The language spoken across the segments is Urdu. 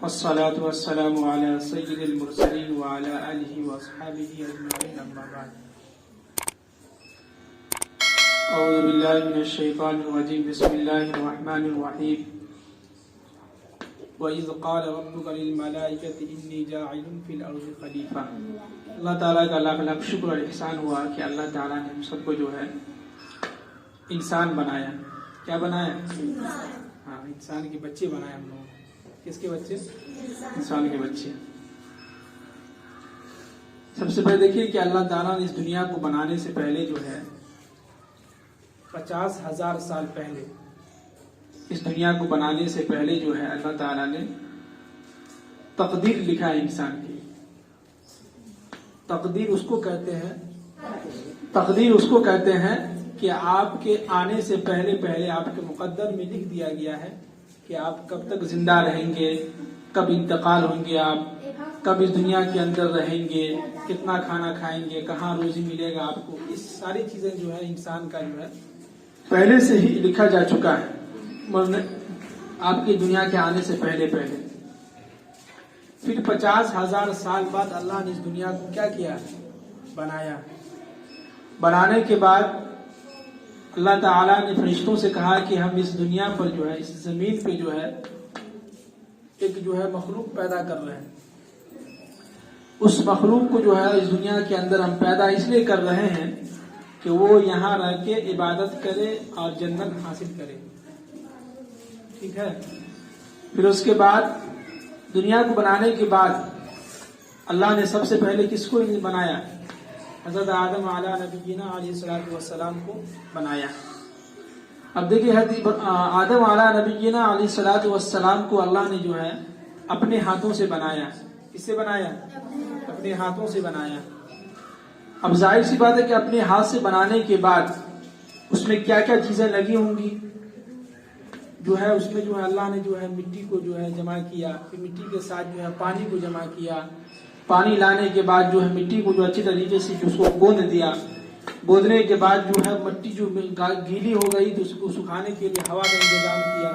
والصلاة والسلام على سيد المرسلين وعلى آله وأصحابه أجمعين أما بعد أعوذ بالله من الشيطان الرجيم بسم الله الرحمن الرحيم وَإِذْ قَالَ رَبُّكَ لِلْمَلَائِكَةِ إِنِّي جَاعِلٌ فِي الْأَرْضِ خَلِيفَةً۔ اللہ تعالیٰ کا لاکھ لاکھ شکر اور احسان ہوا کہ اللہ تعالیٰ نے ہم سب کو جو ہے انسان بنایا۔ کیا بنایا؟ ہاں، انسان کے بچے بنائے ہم لوگوں۔ کس کے بچے؟ انسان کے بچے۔ سب سے پہلے دیکھیے کہ اللہ تعالیٰ نے اس دنیا کو بنانے سے پہلے جو ہے 50,000 سال پہلے، اس دنیا کو بنانے سے پہلے جو ہے اللہ تعالیٰ نے تقدیر لکھا ہے انسان کی۔ تقدیر اس کو کہتے ہیں کہ آپ کے آنے سے پہلے آپ کے مقدر میں لکھ دیا گیا ہے کہ آپ کب تک زندہ رہیں گے، کب انتقال ہوں گے، آپ کب اس دنیا کے اندر رہیں گے، کتنا کھانا کھائیں گے، کہاں روزی ملے گا آپ کو۔ اس ساری چیزیں جو ہے انسان کا جو ہے پہلے سے ہی لکھا جا چکا ہے آپ کی دنیا کے آنے سے پہلے۔ پھر 50,000 سال بعد اللہ نے اس دنیا کو کیا کیا؟ بنایا۔ بنانے کے بعد اللہ تعالیٰ نے فرشتوں سے کہا کہ ہم اس دنیا پر جو ہے، اس زمین پہ جو ہے ایک جو ہے مخلوق پیدا کر رہے ہیں۔ اس مخلوق کو جو ہے اس دنیا کے اندر ہم پیدا اس لیے کر رہے ہیں کہ وہ یہاں رہ کے عبادت کرے اور جنت حاصل کرے۔ ٹھیک ہے؟ پھر اس کے بعد دنیا کو بنانے کے بعد اللہ نے سب سے پہلے کس کو بنایا؟ حضرت آدم علیہ نبینا علیہ الصلوۃ والسلام کو بنایا۔ اب دیکھیے آدم علیہ نبینا علیہ الصلوۃ والسلام کو اللہ نے جو ہے اپنے ہاتھوں سے بنایا۔ کس سے بنایا؟ اپنے ہاتھوں سے بنایا۔ اب ظاہر سی بات ہے کہ اپنے ہاتھ سے بنانے کے بعد اس میں کیا کیا چیزیں لگی ہوں گی، جو ہے اس میں جو ہے اللہ نے جو ہے مٹی کو جو ہے جمع کیا، پھر مٹی کے ساتھ جو ہے پانی کو جمع کیا۔ پانی لانے کے بعد جو ہے مٹی کو جو اچھی طریقے سے اس کو گوندھ دیا۔ گوندنے کے بعد جو ہے مٹی جو گیلی ہو گئی تو اس کو سکھانے کے لیے ہوا کا انتظام کیا۔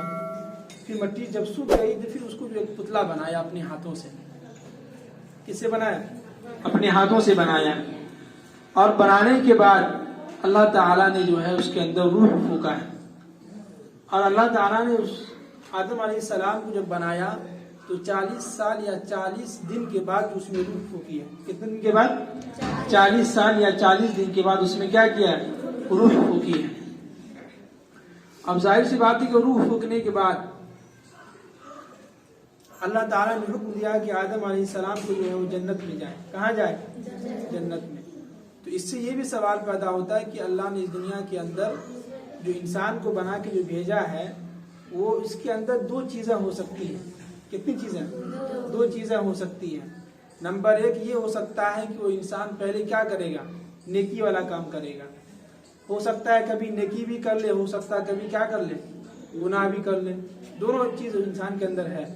پھر مٹی جب سوکھ گئی تو پھر اس کو جو ایک پتلا بنایا اپنے ہاتھوں سے۔ کس سے بنایا؟ اپنے ہاتھوں سے بنایا۔ اور بنانے کے بعد اللہ تعالیٰ نے جو ہے اس کے اندر روح پھونکا ہے۔ اور اللہ تعالیٰ نے اس آدم علیہ السلام کو جب بنایا تو 40 سال یا 40 دن کے بعد اس میں روح پھونکی ہے۔ کتنے دن کے بعد؟ 40 سال یا 40 دن کے بعد اس میں کیا کیا ہے؟ روح پھونکی ہے۔ اب ظاہر سی بات ہے کہ روح پھونکنے کے بعد اللہ تعالیٰ نے حکم دیا کہ آدم علیہ السلام کو جو ہے وہ جنت میں جائے۔ کہاں جائے؟ جنت میں۔ تو اس سے یہ بھی سوال پیدا ہوتا ہے کہ اللہ نے اس دنیا کے اندر جو انسان کو بنا کے جو بھیجا ہے وہ اس کے اندر دو چیزیں ہو سکتی ہیں۔ کتنی چیزیں؟ دو چیزیں ہو سکتی ہیں۔ نمبر ایک یہ ہو سکتا ہے کہ وہ انسان پہلے کیا کرے گا؟ نیکی والا کام کرے گا۔ ہو سکتا ہے کبھی نیکی بھی کر لے، ہو سکتا ہے کبھی کیا کر لے؟ گناہ بھی کر لے۔ دونوں چیز انسان کے اندر ہے۔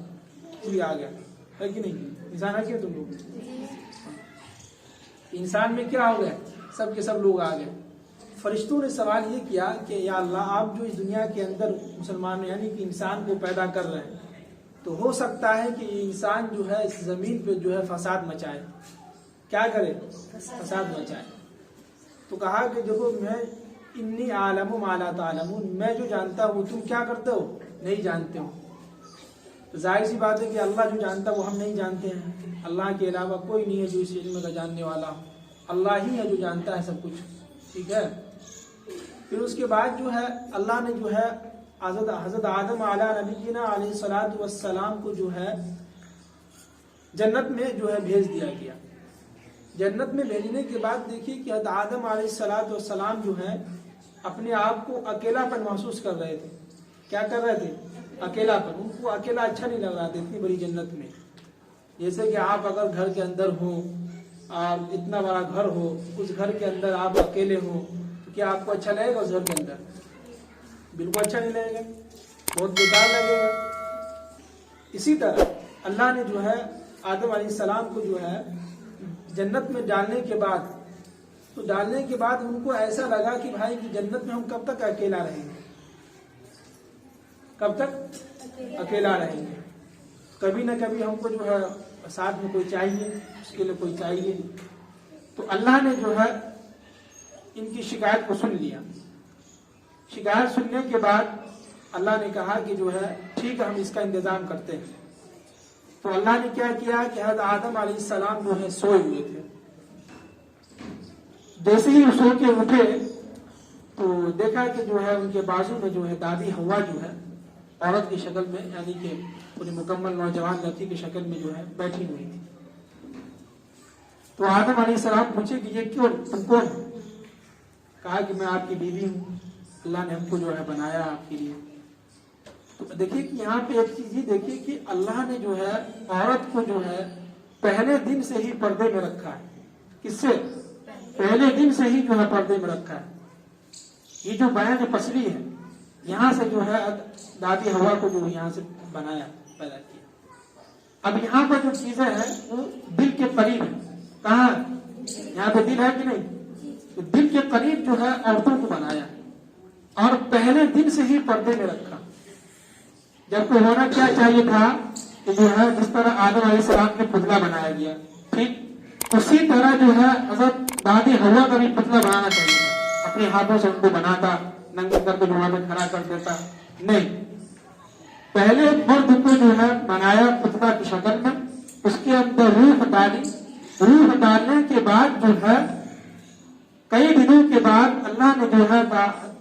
آ گیا ہے کہ نہیں؟ انسان ہے کیا؟ تم لوگ انسان میں کیا ہو گیا؟ سب کے سب لوگ آ گئے۔ فرشتوں نے سوال یہ کیا کہ یا اللہ، آپ جو اس دنیا کے اندر مسلمان یعنی کہ انسان کو پیدا کر رہے ہیں تو ہو سکتا ہے کہ انسان جو ہے اس زمین پہ جو ہے فساد مچائے۔ کیا کرے؟ فساد مچائے۔ تو کہا کہ دیکھو، میں انی عالم ما لا تعلمون، میں جو جانتا ہوں تم کیا کرتے ہو؟ نہیں جانتے ہو۔ تو ظاہر سی بات ہے کہ اللہ جو جانتا ہے وہ ہم نہیں جانتے ہیں۔ اللہ کے علاوہ کوئی نہیں ہے جو اس علم کا جاننے والا ہو۔ اللہ ہی ہے جو جانتا ہے سب کچھ۔ ٹھیک ہے؟ پھر اس کے بعد جو ہے اللہ نے جو ہے حضرت آدم علیہ نبینا علیہ الصلوۃ والسلام کو جو ہے جنت میں جو ہے بھیج دیا گیا۔ جنت میں بھیجنے کے بعد دیکھیے کہ حضرت آدم علیہ الصلوۃ والسلام جو ہے اپنے آپ کو اکیلا پن محسوس کر رہے تھے۔ کیا کر رہے تھے؟ اکیلا پن۔ ان کو اکیلا اچھا نہیں لگ رہا تھا اتنی بڑی جنت میں۔ جیسے کہ آپ اگر گھر کے اندر ہوں، آپ اتنا بڑا گھر ہو، اس گھر کے اندر آپ اکیلے ہوں تو کیا آپ کو اچھا لگے گا؟ اس گھر کے اندر بالکل اچھا نہیں لگے گا، بہت بیکار لگے گا۔ اسی طرح اللہ نے جو ہے آدم علیہ السلام کو جو ہے جنت میں ڈالنے کے بعد ان کو ایسا لگا کہ بھائی کہ جنت میں ہم کب تک اکیلا رہیں گے؟ کب تک اکیلا رہیں گے؟ کبھی نہ کبھی ہم کو جو ہے ساتھ میں کوئی چاہیے، اس کے لیے کوئی چاہیے. تو اللہ نے جو ہے ان کی شکایت کو سن لیا. شکایت سننے کے بعد اللہ نے کہا کہ جو ہے ٹھیک ہے ہم اس کا انتظام کرتے ہیں. تو اللہ نے کیا کیا کہ حضرت آدم علیہ السلام جو ہے سوئے ہوئے تھے. جیسے ہی سو کے اٹھے تو دیکھا کہ جو ہے ان کے بازو میں جو ہے دادی ہوا جو ہے عورت کی شکل میں، یعنی کہ پوری مکمل نوجوان لڑکی کی شکل میں جو ہے بیٹھی ہوئی تھی. تو آدم علیہ السلام پوچھے کہ یہ کیوں، تم کون؟ کہا کہ میں آپ کی بیوی ہوں، اللہ نے ہم کو جو ہے بنایا آپ کے لیے. تو دیکھیے کہ یہاں پہ ایک چیز یہ دیکھیے کہ اللہ نے جو ہے عورت کو جو ہے پہلے دن سے ہی پردے میں رکھا ہے. کس سے؟ پہلے دن سے ہی جو ہے پردے میں رکھا ہے. یہ جو بیان پسلی ہے یہاں سے جو ہے دادی ہوا کو جو یہاں سے بنایا، پیدا کیا. اب یہاں پر جو چیزیں ہیں وہ دل کے قریب ہے. کہاں؟ یہاں پہ دل ہے کہ نہیں؟ تو دل کے قریب جو ہے عورتوں کو بنایا اور پہلے دن سے ہی پردے میں رکھا. جبکہ ہونا کیا چاہیے تھا کہ جو ہے جس طرح آدم علیہ السلام کے پتلا بنایا گیا، ٹھیک اسی طرح جو ہے حضرت دادی ہوا کا بھی پتلا بنانا چاہیے تھا. اپنے ہاتھوں سے ان کو بناتا، ننگے کر کے وہاں پہ کھڑا کر دیتا. نہیں، پہلے مرد کو جو ہے بنایا پتلا کی شکل میں، اس کے اندر روح ڈالی. روح ڈالنے کے بعد جو ہے کئی دنوں کے بعد اللہ نے جو ہے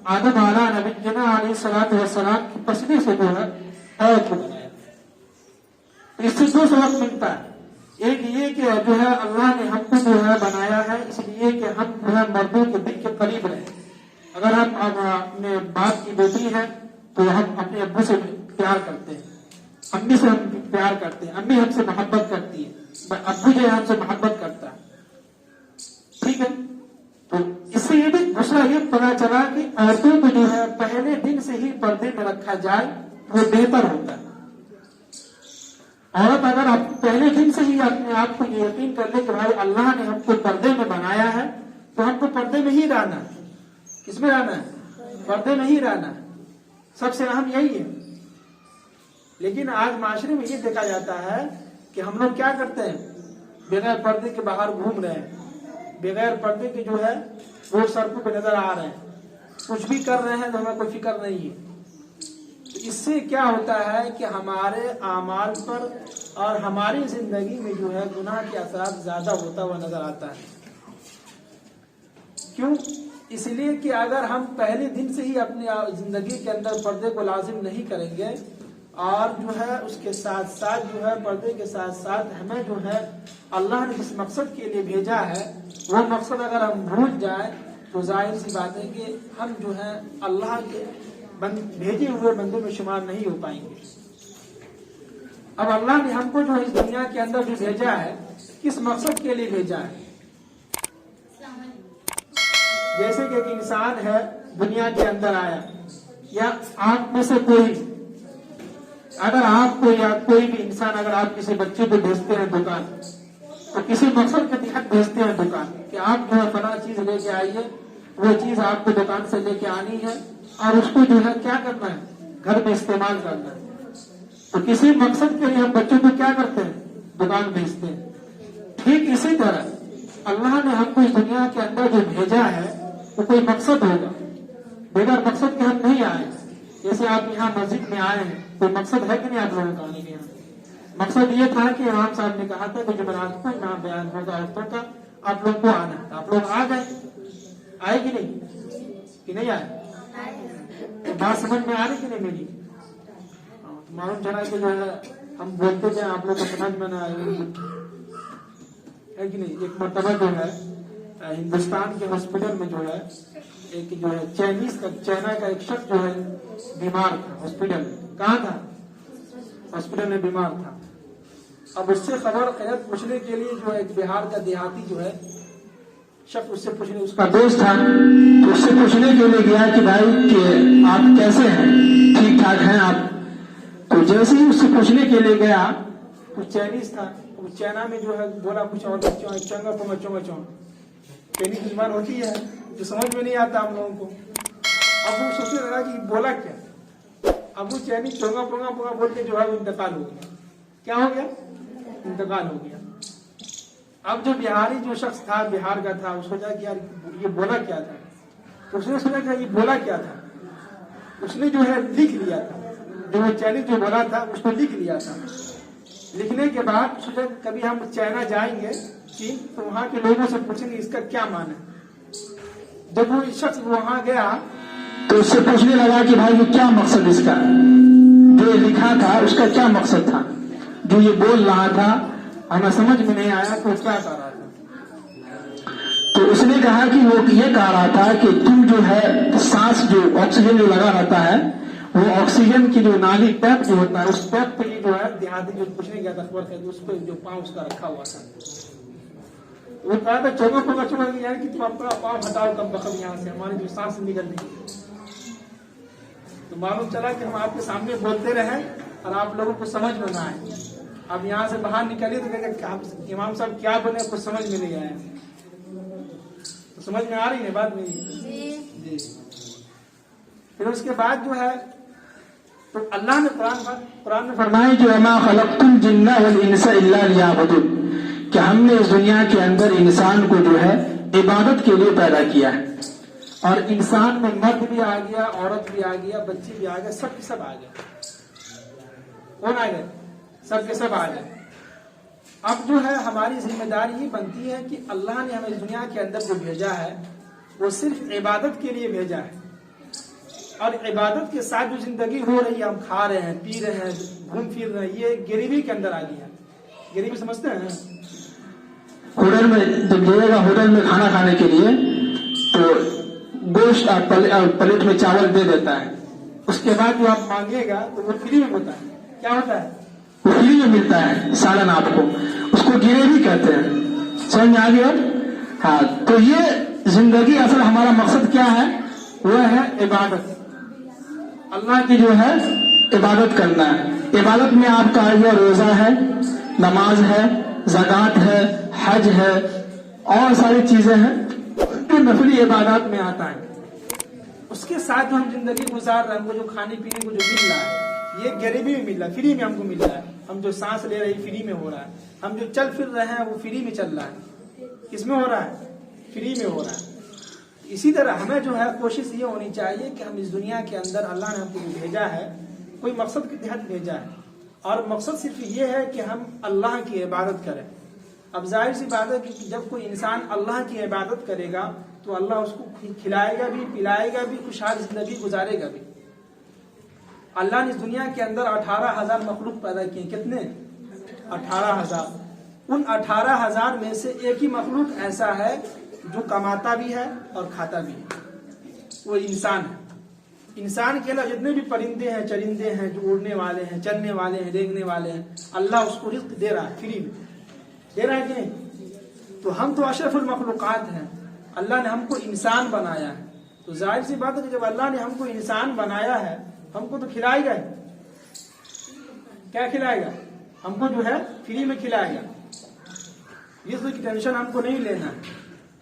آدم علیہ السلام کی پسلی سے جو ہے عورت کو بنایا. اس سے دو سبق ملتا ہے. ایک یہ کہ جو ہے اللہ نے ہم کو جو ہے بنایا ہے اس لیے کہ ہم جو ہے مردوں کے دل کے قریب رہیں. اگر ہم اپنے باپ کی بیٹی ہیں تو ہم اپنے ابو سے پیار کرتے ہیں، امی سے ہم پیار کرتے ہیں، امی ہم سے محبت کرتی ہے، ابو جو ہے ہم سے محبت کرتا ہے. ٹھیک ہے، تو اس سے یہ بھی دوسرا یہ پتا چلا کہ عورتوں کو جو ہے پہلے دن سے ہی پردے میں رکھا جائے وہ بہتر ہوتا ہے. عورت اگر پہلے دن سے ہی اپنے آپ کو یہ یقین کر لے کہ بھائی اللہ نے ہم کو پردے میں بنایا ہے تو ہم کو پردے میں ہی رہنا ہے. کس میں رہنا ہے؟ پردے میں ہی رہنا ہے. سب سے اہم یہی ہے. لیکن آج معاشرے میں یہ دیکھا جاتا ہے کہ ہم لوگ کیا کرتے ہیں، بغیر پردے کے باہر گھوم رہے ہیں، بغیر پردے کے جو ہے وہ سڑکوں پہ نظر آ رہے ہیں، کچھ بھی کر رہے ہیں تو ہمیں کوئی فکر نہیں ہے. اس سے کیا ہوتا ہے کہ ہمارے اعمال پر اور ہماری زندگی میں جو ہے گناہ کے اثرات زیادہ ہوتا ہوا نظر آتا ہے. کیوں؟ اس لیے کہ اگر ہم پہلے دن سے ہی اپنی زندگی کے اندر پردے کو لازم نہیں کریں گے اور جو ہے اس کے ساتھ ساتھ جو ہے پردے کے ساتھ ساتھ ہمیں جو ہے اللہ نے جس مقصد کے لیے بھیجا ہے وہ مقصد اگر ہم بھول جائیں تو ظاہر سی بات ہے کہ ہم جو ہے اللہ کے بھیجے ہوئے بندوں میں شمار نہیں ہو پائیں گے. اب اللہ نے ہم کو جو اس دنیا کے اندر جو بھیجا ہے کس مقصد کے لیے بھیجا ہے؟ جیسے کہ ایک انسان ہے دنیا کے اندر آیا، یا آپ میں سے کوئی اگر آپ کو یا کوئی بھی انسان اگر آپ کسی بچے کو بھیجتے ہیں دکان تو کسی مقصد کے تحت بھیجتے ہیں دکان کہ آپ جو ہے فلاں چیز لے کے آئیے، وہ چیز آپ کو دکان سے لے کے آنی ہے اور اس کو جو ہے کیا کرنا ہے، گھر میں استعمال کرنا ہے. تو کسی مقصد کے لیے ہم بچوں کو کیا کرتے ہیں، دکان بھیجتے ہیں. ٹھیک اسی طرح اللہ نے ہم کو اس دنیا کے اندر جو بھیجا ہے وہ کوئی مقصد ہوگا. بغیر مقصد کے ہم نہیں آئے. جیسے آپ یہاں مسجد میں آئے ہیں کوئی مقصد ہے کہ نہیں آپ لوگوں کا آنے کے یہاں؟ مقصد یہ تھا کہ امام صاحب نے کہا تھا کہ جمعرات کو یہاں بیان ہوگا عورتوں کا، آپ لوگ کو آنا ہے. آپ لوگ آ گئے، آئے کہ نہیں آئے؟ بات سمجھ میں آ رہی کہ نہیں میری؟ معلوم چلا کہ جو ہے ہم بولتے تھے آپ لوگ کو سمجھ میں نہ آئے ہے کہ نہیں. ایک مرتبہ جو ہے ہندوستان کے ہاسپٹل میں جو ہے ایک جو ہے چائنا کا ایک شخص جو ہے بیمار تھا. ہاسپٹل میں کہاں تھا؟ ہاسپٹل میں بیمار تھا. اب اس سے خبر خیرت پوچھنے کے لیے جو ہے ایک بہار کا دیہاتی جو ہے شخص اس سے پوچھنے، اس کا دوست تھا تو اس سے پوچھنے کے لیے گیا کہ بھائی کہ آپ کیسے ہیں، ٹھیک ٹھاک ہیں آپ؟ تو جیسے ہی اس سے پوچھنے کے لیے گیا وہ چائنیز تھا. وہ چائنا میں جو ہے بولا کچھ اور چنگا پونگا چونگا چونگ چائنیز کی زبان ہوتی ہے جو سمجھ میں نہیں آتا ہم لوگوں کو. اب وہ سوچنے لگا کہ بولا کیا. اب وہ چائنیز چونگا پونگا پونگا بول کے جو ہے وہ انتقال ہو گیا. کیا ہو گیا؟ انتقال ہو گیا. اب جو بہاری جو شخص تھا بہار کا تھا، اس سوچا کہ یار یہ بولا کیا تھا، تو اس نے سوچا کہ یہ بولا کیا تھا، اس نے جو ہے لکھ لیا تھا، جو وہ چینی جو بولا تھا اس کو لکھ لیا تھا. لکھنے کے بعد سوچا کبھی ہم چائنا جائیں گے چین تو وہاں کے لوگوں سے پوچھیں گے اس کا کیا معنی ہے. جب وہ شخص وہاں گیا تو اس سے پوچھنے لگا کہ بھائی یہ کیا مقصد اس کا، جو یہ لکھا تھا اس کا کیا مقصد تھا، جو یہ بول رہا تھا ہمیں سمجھ میں نہیں آیا تو کیا کہہ رہا تھا. تو اس نے کہا کہ وہ یہ کہہ رہا تھا کہ تم جو ہے سانس جو آکسیجن جو لگا رہتا ہے وہ آکسیجن کی جو نالی پیپ جو ہوتا ہے اس پیپ پہ یہ جو ہے دیہاتی جو پوچھنے گیا تھا خبر ہے اس پہ جو پاؤں اس کا رکھا ہوا تھا. وہ کہا تھا چوکوں کو چڑھ گیا کہ تم اپنا پاؤں ہٹاؤ کم بخم یہاں سے، ہماری جو سانس نکل رہی ہے. تو معلوم چلا کہ ہم آپ کے سامنے بولتے رہے اور آپ لوگوں کو سمجھ میں نہ آئے. اب یہاں سے باہر نکلیے تو کہ امام صاحب کیا بنے کچھ سمجھ میں نہیں آیا. تو سمجھ میں آ رہی ہے بات میری؟ جی. پھر اس کے بعد جو ہے تو اللہ نے قرآن میں فرمایا جو وما خلقت الجن والانس الا لیعبدون، کہ ہم نے اس دنیا کے اندر انسان کو جو ہے عبادت کے لیے پیدا کیا ہے. اور انسان میں مرد بھی آ گیا، عورت بھی آ گیا، بچے بھی آ گئے، سب کے سب آ گئے. کون آ گئے؟ سب کے سب آ گئے. اب جو ہے ہماری ذمہ داری یہ بنتی ہے کہ اللہ نے ہمیں اس دنیا کے اندر جو بھیجا ہے وہ صرف عبادت کے لیے بھیجا ہے. اور عبادت کے ساتھ جو زندگی ہو رہی ہے، ہم کھا رہے ہیں، پی رہے ہیں، گھوم پھر رہے ہیں، یہ غریبی کے اندر آ گیا. غریبی سمجھتے ہیں؟ ہوٹل میں جب جائے گا ہوٹل میں کھانا کھانے کے لیے تو گوشت اور پلیٹ میں چاول دے دیتا ہے، اس کے بعد جو آپ مانگے گا تو وہ فری میں ہوتا ہے. کیا ہوتا ہے؟ وہ فری میں ملتا ہے سالن آپ کو، اس کو غریبی کہتے ہیں. سمجھ میں آ گیا؟ ہاں. تو یہ زندگی اصل ہمارا مقصد کیا ہے؟ وہ ہے عبادت. اللہ کی جو ہے عبادت کرنا ہے. عبادت میں آپ کا یہ روزہ ہے، نماز ہے، زکوٰۃ ہے، حج ہے، اور ساری چیزیں ہیں جو نفلی عبادات میں آتا ہے. اس کے ساتھ جو ہم زندگی گزار رہے ہیں، ہم کو جو کھانے پینے کو جو مل رہا ہے یہ غریبی میں مل رہا ہے، فری میں ہم کو مل رہا ہے. ہم جو سانس لے رہے ہیں فری میں ہو رہا ہے، ہم جو چل پھر رہے ہیں وہ فری میں چل رہا ہے. کس میں ہو رہا ہے؟ فری میں ہو رہا ہے. اسی طرح ہمیں جو ہے کوشش یہ ہونی چاہیے کہ ہم اس دنیا کے اندر اللہ نے ہم کو بھیجا ہے کوئی مقصد کے تحت بھیجا ہے، اور مقصد صرف یہ ہے کہ ہم اللہ کی عبادت کریں. اب ظاہر سی بات ہے کہ جب کوئی انسان اللہ کی عبادت کرے گا تو اللہ اس کو کھلائے گا بھی، پلائے گا بھی، خوشحال زندگی گزارے گا بھی. اللہ نے اس دنیا کے اندر 18,000 مخلوق پیدا کیے. کتنے؟ 18,000. ان 18,000 میں سے ایک ہی مخلوق ایسا ہے جو کماتا بھی ہے اور کھاتا بھی ہے، وہ انسان ہے. انسان کے علاوہ جتنے بھی پرندے ہیں، چرندے ہیں، جو اڑنے والے ہیں، چلنے والے ہیں، رینگنے والے ہیں، اللہ اس کو رزق دے رہا ہے، فری میں دے رہا ہے کہ نہیں؟ تو ہم تو اشرف المخلوقات ہیں، اللہ نے ہم کو انسان بنایا ہے. تو ظاہر سی بات ہے کہ جب اللہ نے ہم کو انسان بنایا ہے ہم کو تو کھلائے گا. کیا کھلائے گا؟ ہم کو جو ہے فری میں کھلائے گا. اس کی ٹینشن ہم کو نہیں لینا.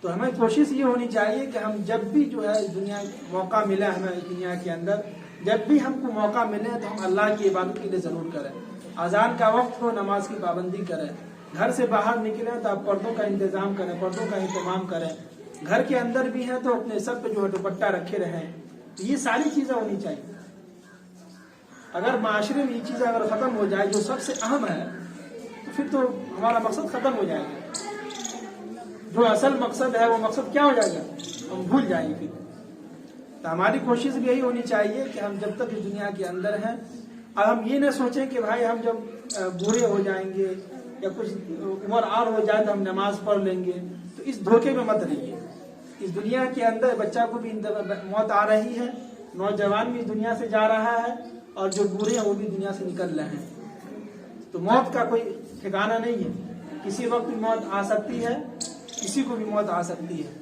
تو ہمیں کوشش یہ ہونی چاہیے کہ ہم جب بھی جو ہے دنیا موقع ملا ہمیں اس دنیا کے اندر، جب بھی ہم کو موقع ملے تو ہم اللہ کی عبادت کے لیے ضرور کریں. اذان کا وقت ہو نماز کی پابندی کریں. گھر سے باہر نکلیں تو آپ پردوں کا انتظام کریں، پردوں کا اہتمام کریں. گھر کے اندر بھی ہیں تو اپنے سر پہ جو ہے دوپٹہ رکھے رہیں. یہ ساری چیزیں ہونی چاہیے. اگر معاشرے میں یہ چیزیں اگر ختم ہو جائے جو سب سے اہم ہے تو پھر تو ہمارا مقصد ختم ہو جائے گا. جو اصل مقصد ہے وہ مقصد کیا ہو جائے گا؟ ہم بھول جائیں گے. تو ہماری کوشش بھی یہی ہونی چاہیے کہ ہم جب تک اس دنیا کے اندر ہیں اور ہم یہ نہ سوچیں کہ بھائی ہم جب بوڑھے ہو جائیں گے یا کچھ عمر آر ہو جائے تو ہم نماز پڑھ لیں گے. تو اس دھوکے میں مت رہیے. اس دنیا کے اندر بچہ کو بھی موت آ رہی ہے، نوجوان بھی دنیا سے جا رہا ہے، اور جو بوڑھے ہیں وہ بھی دنیا سے نکل رہے ہیں. تو موت کا کوئی ٹھکانہ نہیں ہے. کسی وقت بھی موت آ سکتی ہے، کسی کو بھی موت آ سکتی ہے.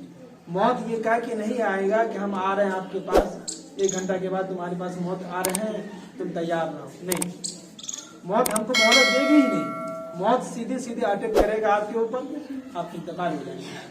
موت یہ کہہ کے نہیں آئے گا کہ ہم آ رہے ہیں آپ کے پاس، 1 گھنٹہ کے بعد تمہارے پاس موت آ رہے ہیں، تم تیار رہو. نہیں، موت ہم کو مہلت دے گی ہی نہیں. موت سیدھے سیدھے اٹیک کرے گا آپ کے اوپر، آپ انتقال ہو جائیں گے.